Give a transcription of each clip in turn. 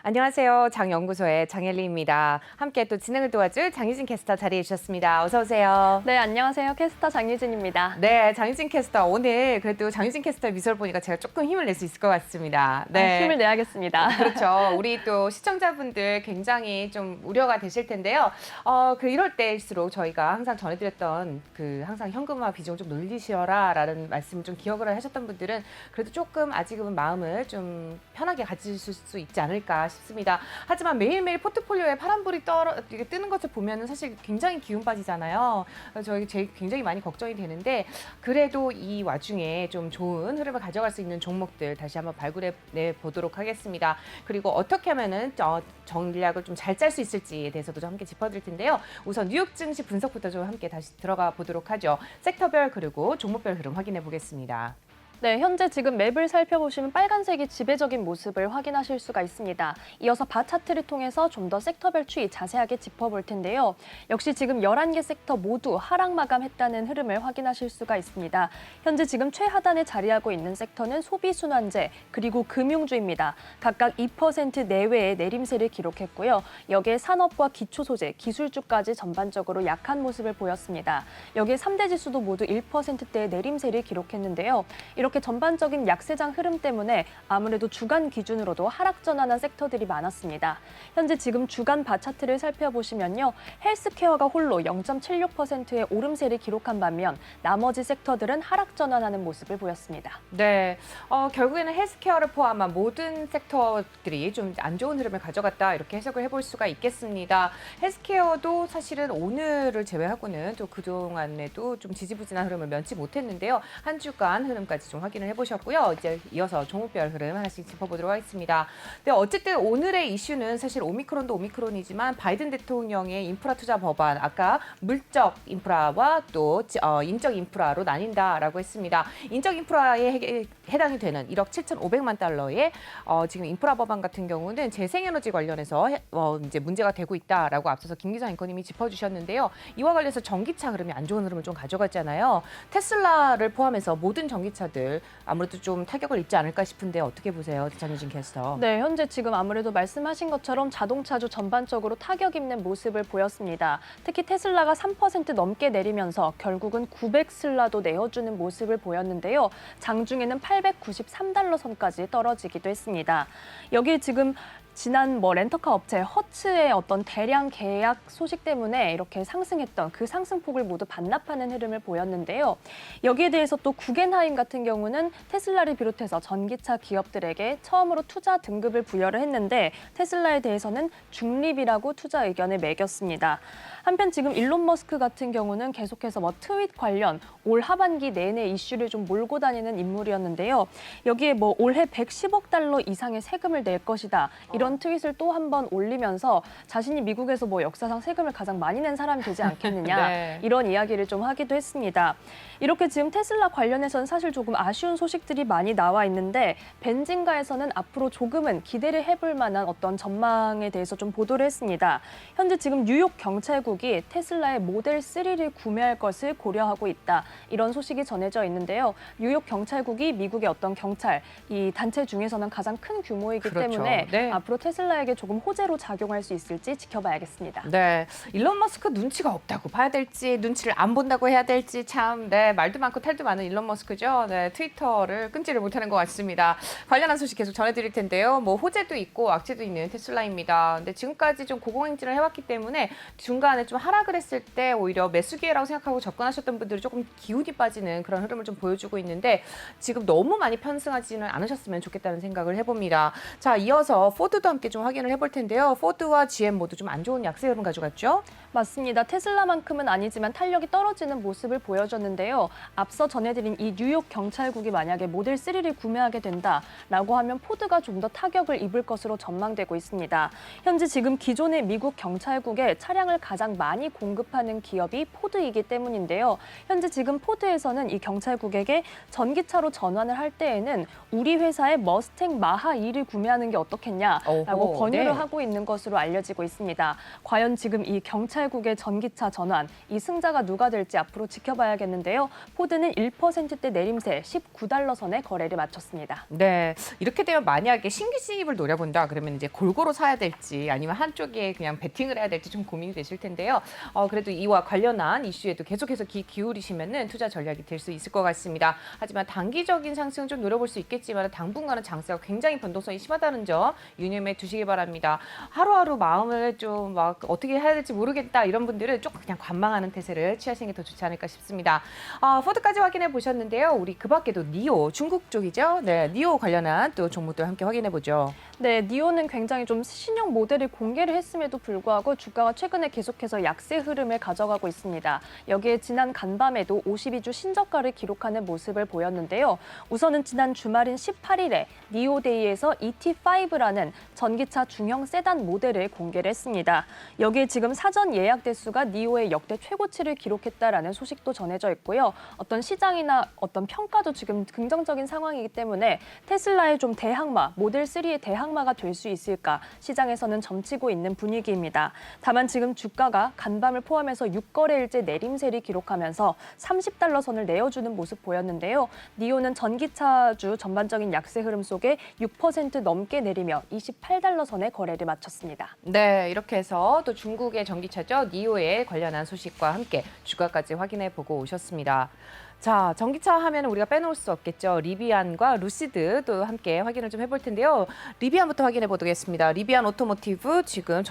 안녕하세요. 장연구소의 장엘리입니다. 함께 또 진행을 도와줄 장유진 캐스터 자리해 주셨습니다. 어서 오세요. 네, 안녕하세요. 캐스터 장유진입니다. 네, 장유진 캐스터. 오늘 그래도 장유진 캐스터의 미소를 보니까 제가 조금 힘을 낼 수 있을 것 같습니다. 네. 힘을 내야겠습니다. 그렇죠. 우리 또 시청자분들 굉장히 좀 우려가 되실 텐데요. 이럴 때일수록 저희가 항상 전해드렸던 항상 현금화 비중 좀 늘리시라라는 말씀을 좀 기억을 하셨던 분들은 그래도 조금 아직은 마음을 좀 편하게 가지실 수 있지 않을까 싶습니다. 하지만 매일매일 포트폴리오에 파란불이 이렇게 뜨는 것을 보면은 사실 굉장히 기운 빠지잖아요. 저희 굉장히 많이 걱정이 되는데 그래도 이 와중에 좀 좋은 흐름을 가져갈 수 있는 종목들 다시 한번 발굴해 보도록 하겠습니다. 그리고 어떻게 하면은 전략을 좀 잘 짤 수 있을지에 대해서도 좀 함께 짚어드릴 텐데요. 우선 뉴욕 증시 분석부터 좀 함께 다시 들어가 보도록 하죠. 섹터별 그리고 종목별 흐름 확인해 보겠습니다. 네, 현재 지금 맵을 살펴보시면 빨간색이 지배적인 모습을 확인하실 수가 있습니다. 이어서 바 차트를 통해서 좀 더 섹터별 추이 자세하게 짚어볼 텐데요. 역시 지금 11개 섹터 모두 하락 마감했다는 흐름을 확인하실 수가 있습니다. 현재 지금 최하단에 자리하고 있는 섹터는 소비순환재 그리고 금융주입니다. 각각 2% 내외의 내림세를 기록했고요. 여기에 산업과 기초소재, 기술주까지 전반적으로 약한 모습을 보였습니다. 여기에 3대 지수도 모두 1%대의 내림세를 기록했는데요. 이렇게 전반적인 약세장 흐름 때문에 아무래도 주간 기준으로도 하락 전환한 섹터들이 많았습니다. 현재 지금 주간 바 차트를 살펴보시면요. 헬스케어가 홀로 0.76%의 오름세를 기록한 반면 나머지 섹터들은 하락 전환하는 모습을 보였습니다. 네, 결국에는 헬스케어를 포함한 모든 섹터들이 좀 안 좋은 흐름을 가져갔다 이렇게 해석을 해볼 수가 있겠습니다. 헬스케어도 사실은 오늘을 제외하고는 또 그동안에도 좀 지지부진한 흐름을 면치 못했는데요. 한 주간 흐름까지 좀 확인을 해보셨고요. 이제 이어서 종목별 흐름 하나씩 짚어보도록 하겠습니다. 네, 어쨌든 오늘의 이슈는 사실 오미크론도 오미크론이지만 바이든 대통령의 인프라 투자 법안, 아까 물적 인프라와 또 인적 인프라로 나뉜다라고 했습니다. 인적 인프라에 해당이 되는 1억 7,500만 달러의 지금 인프라 법안 같은 경우는 재생에너지 관련해서 이제 문제가 되고 있다라고 앞서서 김 기자 앵커님이 짚어주셨는데요. 이와 관련해서 전기차 흐름이 안 좋은 흐름을 좀 가져갔잖아요. 테슬라를 포함해서 모든 전기차들 아무래도 좀 타격을 입지 않을까 싶은데 어떻게 보세요, 장유진 캐스터? 네, 현재 지금 아무래도 말씀하신 것처럼 자동차주 전반적으로 타격 입는 모습을 보였습니다. 특히 테슬라가 3% 넘게 내리면서 결국은 900슬라도 내어주는 모습을 보였는데요. 장중에는 893달러 선까지 떨어지기도 했습니다. 여기 지금 지난 렌터카 업체 허츠의 어떤 대량 계약 소식 때문에 이렇게 상승했던 그 상승폭을 모두 반납하는 흐름을 보였는데요. 여기에 대해서 또 구겐하임 같은 경우는 테슬라를 비롯해서 전기차 기업들에게 처음으로 투자 등급을 부여를 했는데 테슬라에 대해서는 중립이라고 투자 의견을 매겼습니다. 한편 지금 일론 머스크 같은 경우는 계속해서 트윗 관련 올 하반기 내내 이슈를 좀 몰고 다니는 인물이었는데요. 여기에 올해 110억 달러 이상의 세금을 낼 것이다. 이런 트윗을 또 한 번 올리면서 자신이 미국에서 역사상 세금을 가장 많이 낸 사람이 되지 않겠느냐. 네. 이런 이야기를 좀 하기도 했습니다. 이렇게 지금 테슬라 관련해서는 사실 조금 아쉬운 소식들이 많이 나와 있는데 벤진가에서는 앞으로 조금은 기대를 해볼 만한 어떤 전망에 대해서 좀 보도를 했습니다. 현재 지금 뉴욕 경찰국이 테슬라의 모델 3를 구매할 것을 고려하고 있다. 이런 소식이 전해져 있는데요. 뉴욕 경찰국이 미국의 어떤 경찰, 이 단체 중에서는 가장 큰 규모이기 그렇죠. 때문에 네. 앞으로 테슬라에게 조금 호재로 작용할 수 있을지 지켜봐야겠습니다. 네, 일론 머스크 눈치가 없다고 봐야 될지 눈치를 안 본다고 해야 될지 참 말도 많고 탈도 많은 일론 머스크죠. 네, 트위터를 끊지를 못하는 것 같습니다. 관련한 소식 계속 전해드릴 텐데요. 호재도 있고 악재도 있는 테슬라입니다. 근데 지금까지 좀 고공행진을 해왔기 때문에 중간에 좀 하락을 했을 때 오히려 매수 기회라고 생각하고 접근하셨던 분들이 조금 기운이 빠지는 그런 흐름을 좀 보여주고 있는데 지금 너무 많이 편승하지는 않으셨으면 좋겠다는 생각을 해봅니다. 자, 이어서 포드도 함께 좀 확인을 해볼 텐데요. 포드와 GM 모두 좀 안 좋은 약세 흐름 가져갔죠? 맞습니다. 테슬라만큼은 아니지만 탄력이 떨어지는 모습을 보여줬는데요. 앞서 전해드린 이 뉴욕 경찰국이 만약에 모델 3를 구매하게 된다라고 하면 포드가 좀 더 타격을 입을 것으로 전망되고 있습니다. 현재 지금 기존의 미국 경찰국에 차량을 가장 많이 공급하는 기업이 포드이기 때문인데요. 현재 지금 포드에서는 이 경찰국에게 전기차로 전환을 할 때에는 우리 회사의 머스탱 마하 2를 구매하는 게 어떻겠냐 라고 권유를 네. 하고 있는 것으로 알려지고 있습니다. 과연 지금 이 경찰국의 전기차 전환, 이 승자가 누가 될지 앞으로 지켜봐야겠는데요. 포드는 1%대 내림세 19달러 선에 거래를 마쳤습니다. 네, 이렇게 되면 만약에 신규 진입을 노려본다 그러면 이제 골고루 사야 될지 아니면 한쪽에 그냥 베팅을 해야 될지 좀 고민이 되실 텐데요. 그래도 이와 관련한 이슈에도 계속해서 귀 기울이시면은 투자 전략이 될 수 있을 것 같습니다. 하지만 단기적인 상승 좀 노려볼 수 있겠지만 당분간은 장세가 굉장히 변동성이 심하다는 점 유념해 두시기 바랍니다. 하루하루 마음을 좀 막 어떻게 해야 될지 모르겠다 이런 분들은 조금 그냥 관망하는 태세를 취하시는 게 더 좋지 않을까 싶습니다. 포드까지 확인해 보셨는데요. 우리 그 밖에도 니오 중국 쪽이죠. 네, 니오 관련한 또 종목들 함께 확인해 보죠. 네, 니오는 굉장히 좀 신형 모델을 공개를 했음에도 불구하고 주가가 최근에 계속해서 약세 흐름을 가져가고 있습니다. 여기에 지난 간밤에도 52주 신저가를 기록하는 모습을 보였는데요. 우선은 지난 주말인 18일에 니오데이에서 ET5라는 전기차 중형 세단 모델을 공개를 했습니다. 여기에 지금 사전 예약 대수가 니오의 역대 최고치를 기록했다라는 소식도 전해져 있고요. 어떤 시장이나 어떤 평가도 지금 긍정적인 상황이기 때문에 테슬라의 좀 대항마, 모델 3의 대항마가 될 수 있을까 시장에서는 점치고 있는 분위기입니다. 다만 지금 주가가 간밤을 포함해서 6거래일째 내림세를 기록하면서 30달러 선을 내어주는 모습 보였는데요. 니오는 전기차주 전반적인 약세 흐름 속에 6% 넘게 내리며 28달러 선에 거래를 마쳤습니다. 네, 이렇게 해서 또 중국의 전기차죠. 니오에 관련한 소식과 함께 주가까지 확인해 보고 오셨습니다. 자, 전기차 하면 우리가 빼놓을 수 없겠죠. 리비안과 루시드 또 함께 확인을 좀 해볼 텐데요. 리비안부터 확인해 보겠습니다. 리비안 오토모티브 지금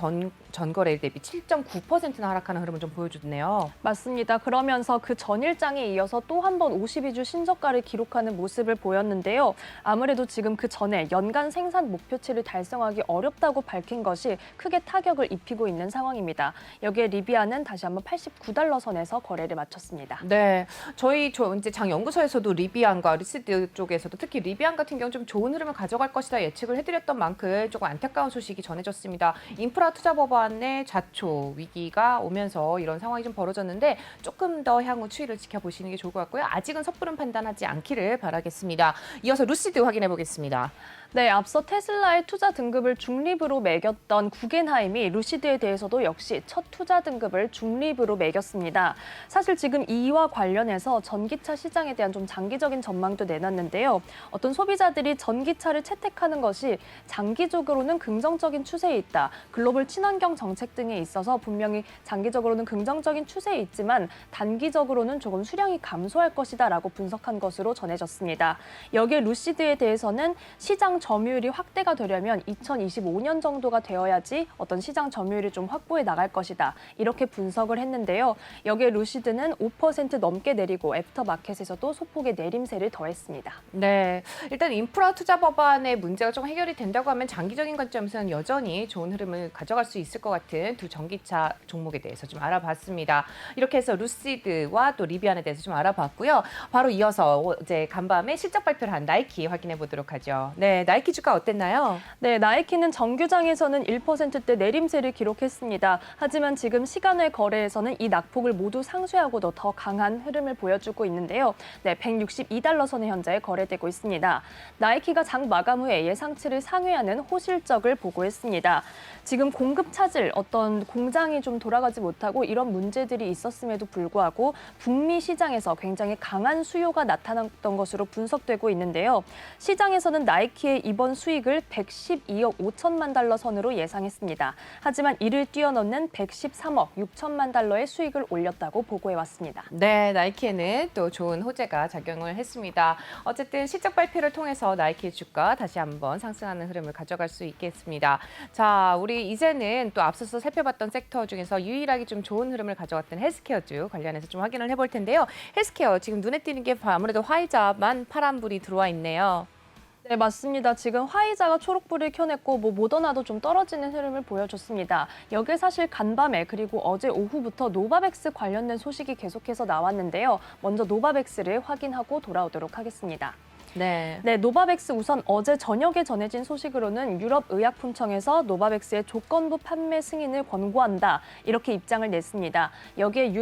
전거래일 대비 7.9%나 하락하는 흐름을 좀 보여주네요. 맞습니다. 그러면서 그 전일장에 이어서 또 한 번 52주 신저가를 기록하는 모습을 보였는데요. 아무래도 지금 그 전에 연간 생산 목표치를 달성하기 어렵다고 밝힌 것이 크게 타격을 입히고 있는 상황입니다. 여기에 리비안은 다시 한번 89달러 선에서 거래를 마쳤습니다. 네, 저희 이제 장 연구소에서도 리비안과 리시드 쪽에서도 특히 리비안 같은 경우 좀 좋은 흐름을 가져갈 것이다 예측을 해드렸던 만큼 조금 안타까운 소식이 전해졌습니다. 인프라 투자 법안의 좌초 위기가 오면서 이런 상황이 좀 벌어졌는데 조금 더 향후 추이를 지켜보시는 게 좋을 것 같고요. 아직은 섣부른 판단하지 않기를 바라겠습니다. 이어서 루시드 확인해 보겠습니다. 네, 앞서 테슬라의 투자 등급을 중립으로 매겼던 구겐하임이 루시드에 대해서도 역시 첫 투자 등급을 중립으로 매겼습니다. 사실 지금 이와 관련해서 전기차 시장에 대한 좀 장기적인 전망도 내놨는데요. 어떤 소비자들이 전기차를 채택하는 것이 장기적으로는 긍정적인 추세에 있다. 글로벌 친환경 정책 등에 있어서 분명히 장기적으로는 긍정적인 추세에 있지만 단기적으로는 조금 수량이 감소할 것이다 라고 분석한 것으로 전해졌습니다. 여기에 루시드에 대해서는 시장 점유율이 확대가 되려면 2025년 정도가 되어야지 어떤 시장 점유율이 좀 확보해 나갈 것이다. 이렇게 분석을 했는데요. 여기에 루시드는 5% 넘게 내리고 애프터마켓에서도 소폭의 내림세를 더했습니다. 네, 일단 인프라 투자 법안의 문제가 좀 해결이 된다고 하면 장기적인 관점에서는 여전히 좋은 흐름을 가져갈 수 있을 것 같은 두 전기차 종목에 대해서 좀 알아봤습니다. 이렇게 해서 루시드와 또 리비안에 대해서 좀 알아봤고요. 바로 이어서 이제 간밤에 실적 발표를 한 나이키 확인해 보도록 하죠. 네, 나이키 주가 어땠나요? 네, 나이키는 정규장에서는 1%대 내림세를 기록했습니다. 하지만 지금 시간외 거래에서는 이 낙폭을 모두 상쇄하고도 더 강한 흐름을 보여주고 있는데요. 네, 162달러 선에 현재 거래되고 있습니다. 나이키가 장 마감 후에 예상치를 상회하는 호실적을 보고했습니다. 지금 공급 차질, 어떤 공장이 좀 돌아가지 못하고 이런 문제들이 있었음에도 불구하고 북미 시장에서 굉장히 강한 수요가 나타났던 것으로 분석되고 있는데요. 시장에서는 나이키의 이번 수익을 112억 5천만 달러 선으로 예상했습니다. 하지만 이를 뛰어넘는 113억 6천만 달러의 수익을 올렸다고 보고해왔습니다. 네, 나이키에는 또 좋은 호재가 작용을 했습니다. 어쨌든 실적 발표를 통해서 나이키 주가 다시 한번 상승하는 흐름을 가져갈 수 있겠습니다. 자, 우리 이제는 또 앞서서 살펴봤던 섹터 중에서 유일하게 좀 좋은 흐름을 가져갔던 헬스케어주 관련해서 좀 확인을 해볼 텐데요. 헬스케어 지금 눈에 띄는 게 아무래도 화이자만 파란불이 들어와 있네요. 네, 맞습니다. 지금 화이자가 초록불을 켜냈고 모더나도 좀 떨어지는 흐름을 보여줬습니다. 여기에 사실 간밤에 그리고 어제 오후부터 노바백스 관련된 소식이 계속해서 나왔는데요. 먼저 노바백스를 확인하고 돌아오도록 하겠습니다. 네. 네, 노바백스 우선 어제 저녁에 전해진 소식으로는 유럽의약품청에서 노바백스의 조건부 판매 승인을 권고한다. 이렇게 입장을 냈습니다. 여기에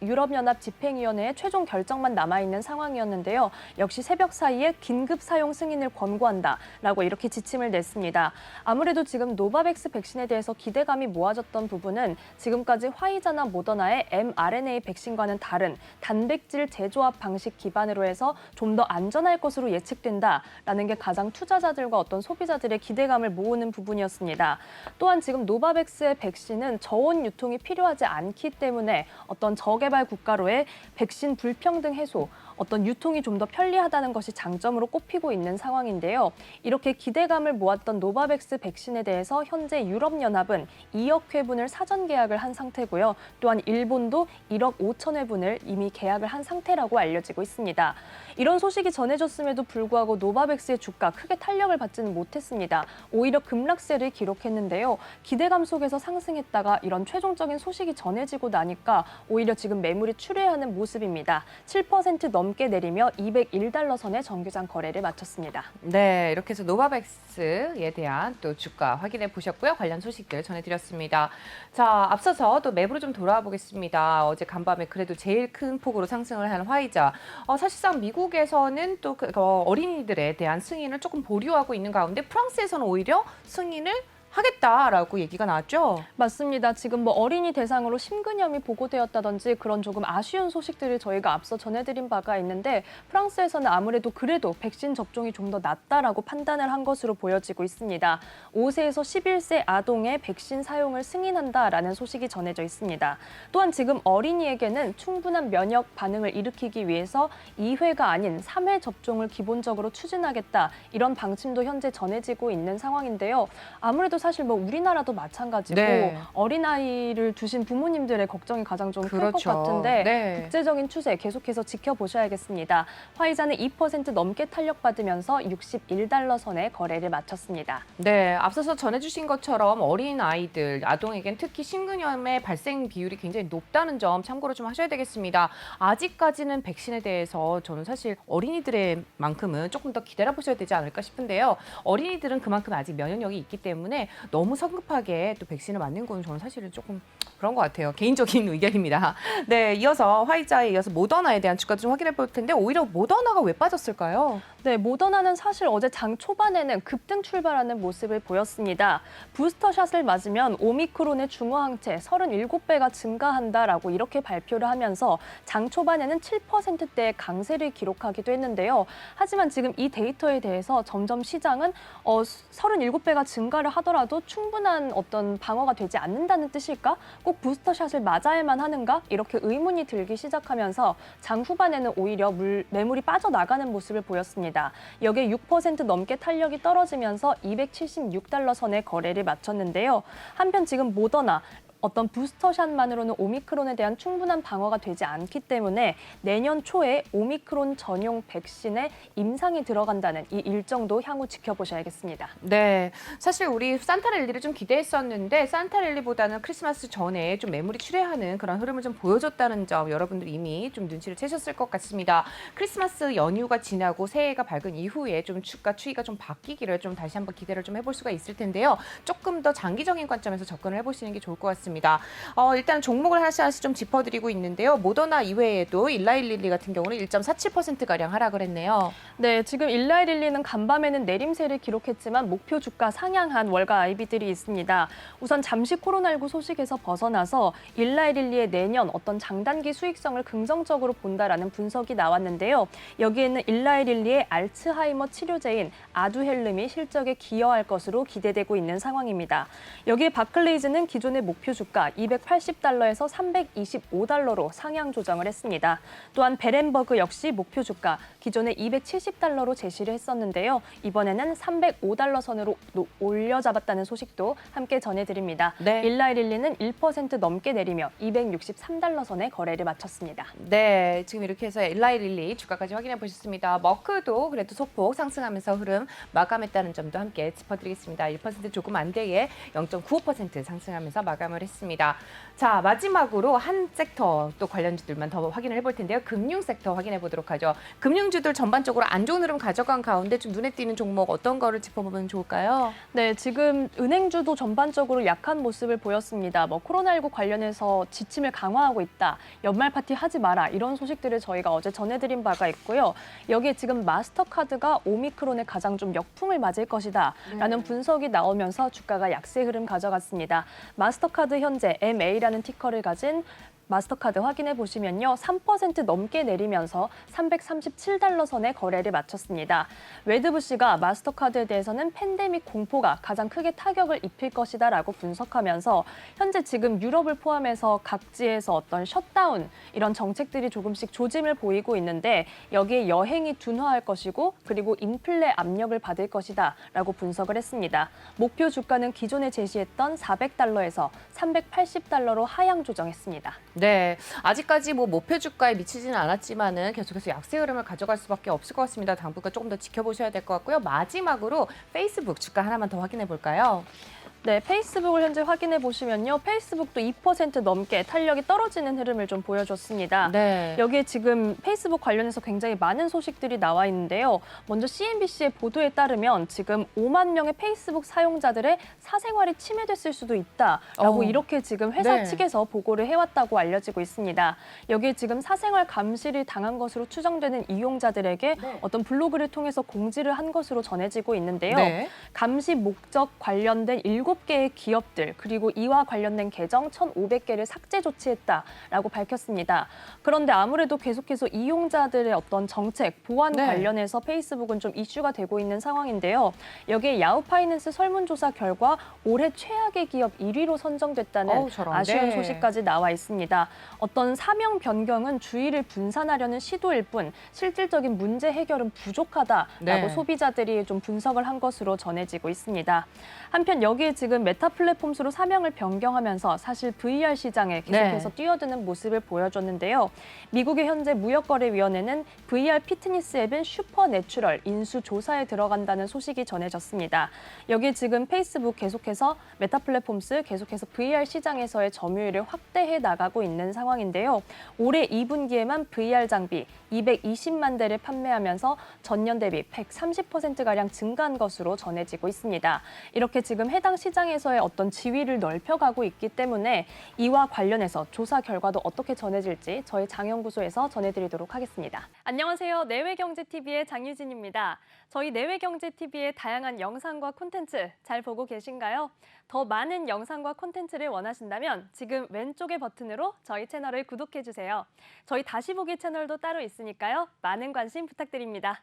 유럽연합 집행위원회의 최종 결정만 남아있는 상황이었는데요. 역시 새벽 사이에 긴급 사용 승인을 권고한다라고 이렇게 지침을 냈습니다. 아무래도 지금 노바백스 백신에 대해서 기대감이 모아졌던 부분은 지금까지 화이자나 모더나의 mRNA 백신과는 다른 단백질 재조합 방식 기반으로 해서 좀 더 안전할 것으로 예측된다라는 게 가장 투자자들과 어떤 소비자들의 기대감을 모으는 부분이었습니다. 또한 지금 노바백스의 백신은 저온 유통이 필요하지 않기 때문에 어떤 저개발 국가로의 백신 불평등 해소, 어떤 유통이 좀 더 편리하다는 것이 장점으로 꼽히고 있는 상황인데요. 이렇게 기대감을 모았던 노바백스 백신에 대해서 현재 유럽연합은 2억 회분을 사전 계약을 한 상태고요. 또한 일본도 1억 5천 회분을 이미 계약을 한 상태라고 알려지고 있습니다. 이런 소식이 전해졌음에도 불구하고 노바백스의 주가 크게 탄력을 받지는 못했습니다. 오히려 급락세를 기록했는데요. 기대감 속에서 상승했다가 이런 최종적인 소식이 전해지고 나니까 오히려 지금 매물이 출회하는 모습입니다. 7% 넘게 내리며 201달러 선의 정규장 거래를 마쳤습니다. 네, 이렇게 해서 노바백스에 대한 또 주가 확인해 보셨고요. 관련 소식들 전해드렸습니다. 자, 앞서서 또 맵으로 좀 돌아와 보겠습니다. 어제 간밤에 그래도 제일 큰 폭으로 상승을 한 화이자. 사실상 미국에서는 또 어린이들에 대한 승인을 조금 보류하고 있는 가운데 프랑스에서는 오히려 승인을 하겠다라고 얘기가 나왔죠. 맞습니다. 지금 뭐 어린이 대상으로 심근염이 보고되었다든지 그런 조금 아쉬운 소식들을 저희가 앞서 전해드린 바가 있는데 프랑스에서는 아무래도 그래도 백신 접종이 좀 더 낫다라고 판단을 한 것으로 보여지고 있습니다. 5세에서 11세 아동의 백신 사용을 승인한다라는 소식이 전해져 있습니다. 또한 지금 어린이에게는 충분한 면역 반응을 일으키기 위해서 2회가 아닌 3회 접종을 기본적으로 추진하겠다. 이런 방침도 현재 전해지고 있는 상황인데요. 아무래도 사실 뭐 우리나라도 마찬가지고 네. 어린아이를 두신 부모님들의 걱정이 가장 좀 클 것 그렇죠. 같은데 네. 국제적인 추세 계속해서 지켜보셔야겠습니다. 화이자는 2% 넘게 탄력받으면서 61달러 선에 거래를 마쳤습니다. 네, 앞서서 전해주신 것처럼 어린 아이들, 아동에겐 특히 심근염의 발생 비율이 굉장히 높다는 점 참고로 좀 하셔야 되겠습니다. 아직까지는 백신에 대해서 저는 사실 어린이들의 만큼은 조금 더 기다려 보셔야 되지 않을까 싶은데요. 어린이들은 그만큼 아직 면역력이 있기 때문에 너무 성급하게 또 백신을 맞는 건 저는 사실은 조금 그런 것 같아요. 개인적인 의견입니다. 네, 이어서 화이자에 이어서 모더나에 대한 주가도 좀 확인해 볼 텐데 오히려 모더나가 왜 빠졌을까요? 네, 모더나는 사실 어제 장 초반에는 급등 출발하는 모습을 보였습니다. 부스터샷을 맞으면 오미크론의 중화항체 37배가 증가한다라고 이렇게 발표를 하면서 장 초반에는 7%대의 강세를 기록하기도 했는데요. 하지만 지금 이 데이터에 대해서 점점 시장은 37배가 증가를 하더라도 충분한 어떤 방어가 되지 않는다는 뜻일까? 꼭 부스터샷을 맞아야만 하는가? 이렇게 의문이 들기 시작하면서 장 후반에는 오히려 매물이 빠져나가는 모습을 보였습니다. 여기에 6% 넘게 탄력이 떨어지면서 276달러 선의 거래를 마쳤는데요. 한편 지금 모더나 어떤 부스터샷만으로는 오미크론에 대한 충분한 방어가 되지 않기 때문에 내년 초에 오미크론 전용 백신에 임상이 들어간다는 이 일정도 향후 지켜보셔야겠습니다. 네, 사실 우리 산타랠리를 좀 기대했었는데 산타랠리보다는 크리스마스 전에 좀 매물이 출회하는 그런 흐름을 좀 보여줬다는 점 여러분들 이미 좀 눈치를 채셨을 것 같습니다. 크리스마스 연휴가 지나고 새해가 밝은 이후에 좀 주가 추이가 좀 바뀌기를 좀 다시 한번 기대를 좀 해볼 수가 있을 텐데요. 조금 더 장기적인 관점에서 접근을 해보시는 게 좋을 것 같습니다. 일단 종목을 하나씩 좀 짚어드리고 있는데요. 모더나 이외에도 일라일릴리 같은 경우는 1.47%가량 하락을 했네요. 네, 지금 일라이릴리는 간밤에는 내림세를 기록했지만 목표 주가 상향한 월가 IB들이 있습니다. 우선 잠시 코로나19 소식에서 벗어나서 일라이릴리의 내년 어떤 장단기 수익성을 긍정적으로 본다라는 분석이 나왔는데요. 여기에는 일라이릴리의 알츠하이머 치료제인 아두헬름이 실적에 기여할 것으로 기대되고 있는 상황입니다. 여기에 바클레이즈는 기존의 목표 주가 280달러에서 325달러로 상향 조정을 했습니다. 또한 베렌버그 역시 목표 주가 기존에 270달러로 제시를 했었는데요. 이번에는 305달러 선으로 올려잡았다는 소식도 함께 전해드립니다. 네. 일라이릴리는 1% 넘게 내리며 263달러 선에 거래를 마쳤습니다. 네, 지금 이렇게 해서 일라이릴리 주가까지 확인해 보셨습니다. 머크도 그래도 소폭 상승하면서 흐름 마감했다는 점도 함께 짚어드리겠습니다. 1% 조금 안되게 0.95% 상승하면서 마감을 했습니다. 자, 마지막으로 한 섹터 또 관련주들만 더 확인을 해볼 텐데요. 금융 섹터 확인해 보도록 하죠. 금융주들 전반적으로 안 좋은 흐름 가져간 가운데 좀 눈에 띄는 종목 어떤 거를 짚어보면 좋을까요? 네, 지금 은행주도 전반적으로 약한 모습을 보였습니다. 코로나19 관련해서 지침을 강화하고 있다, 연말 파티 하지 마라 이런 소식들을 저희가 어제 전해드린 바가 있고요. 여기에 지금 마스터카드가 오미크론에 가장 좀 역풍을 맞을 것이다 라는 분석이 나오면서 주가가 약세 흐름 가져갔습니다. 마스터카드 현재 MA라는 티커를 가진 마스터카드 확인해 보시면요. 3% 넘게 내리면서 337달러 선에 거래를 마쳤습니다. 웨드부시가 마스터카드에 대해서는 팬데믹 공포가 가장 크게 타격을 입힐 것이다라고 분석하면서 현재 지금 유럽을 포함해서 각지에서 어떤 셧다운 이런 정책들이 조금씩 조짐을 보이고 있는데 여기에 여행이 둔화할 것이고 그리고 인플레 압력을 받을 것이다라고 분석을 했습니다. 목표 주가는 기존에 제시했던 400달러에서 380달러로 하향 조정했습니다. 네, 아직까지 목표 주가에 미치지는 않았지만은 계속해서 약세 흐름을 가져갈 수밖에 없을 것 같습니다. 당분간 조금 더 지켜보셔야 될 것 같고요. 마지막으로 페이스북 주가 하나만 더 확인해 볼까요? 네, 페이스북을 현재 확인해 보시면요. 페이스북도 2% 넘게 탄력이 떨어지는 흐름을 좀 보여줬습니다. 네. 여기에 지금 페이스북 관련해서 굉장히 많은 소식들이 나와 있는데요. 먼저 CNBC의 보도에 따르면 지금 5만 명의 페이스북 사용자들의 사생활이 침해됐을 수도 있다라고 이렇게 지금 회사 네. 측에서 보고를 해왔다고 알려지고 있습니다. 여기에 지금 사생활 감시를 당한 것으로 추정되는 이용자들에게 어떤 블로그를 통해서 공지를 한 것으로 전해지고 있는데요. 네. 감시 목적 관련된 7개의 기업들 그리고 이와 관련된 계정 1,500개를 삭제 조치했다라고 밝혔습니다. 그런데 아무래도 계속해서 이용자들의 어떤 정책, 보안 네. 관련해서 페이스북은 좀 이슈가 되고 있는 상황인데요. 여기에 야후파이낸스 설문조사 결과 올해 최악의 기업 1위로 선정됐다는 저런. 아쉬운 네. 소식까지 나와 있습니다. 어떤 사명 변경은 주의를 분산하려는 시도일 뿐 실질적인 문제 해결은 부족하다라고 네. 소비자들이 좀 분석을 한 것으로 전해지고 있습니다. 한편 여기에 지금 메타 플랫폼스로 사명을 변경하면서 사실 VR 시장에 계속해서 뛰어드는 모습을 보여줬는데요. 미국의 현재 무역거래위원회는 VR 피트니스 앱인 슈퍼내추럴 인수 조사에 들어간다는 소식이 전해졌습니다. 여기에 지금 페이스북 계속해서 메타 플랫폼스 계속해서 VR 시장에서의 점유율을 확대해 나가고 있는 상황인데요. 올해 2분기에만 VR 장비 220만 대를 판매하면서 전년 대비 130%가량 증가한 것으로 전해지고 있습니다. 이렇게 지금 해당 시장에서의 어떤 지위를 넓혀가고 있기 때문에 이와 관련해서 조사 결과도 어떻게 전해질지 저희 장연구소에서 전해드리도록 하겠습니다. 안녕하세요. 내외경제TV의 장유진입니다. 저희 내외경제TV의 다양한 영상과 콘텐츠 잘 보고 계신가요? 더 많은 영상과 콘텐츠를 원하신다면 지금 왼쪽의 버튼으로 저희 채널을 구독해주세요. 저희 다시 보기 채널도 따로 있으니까요. 많은 관심 부탁드립니다.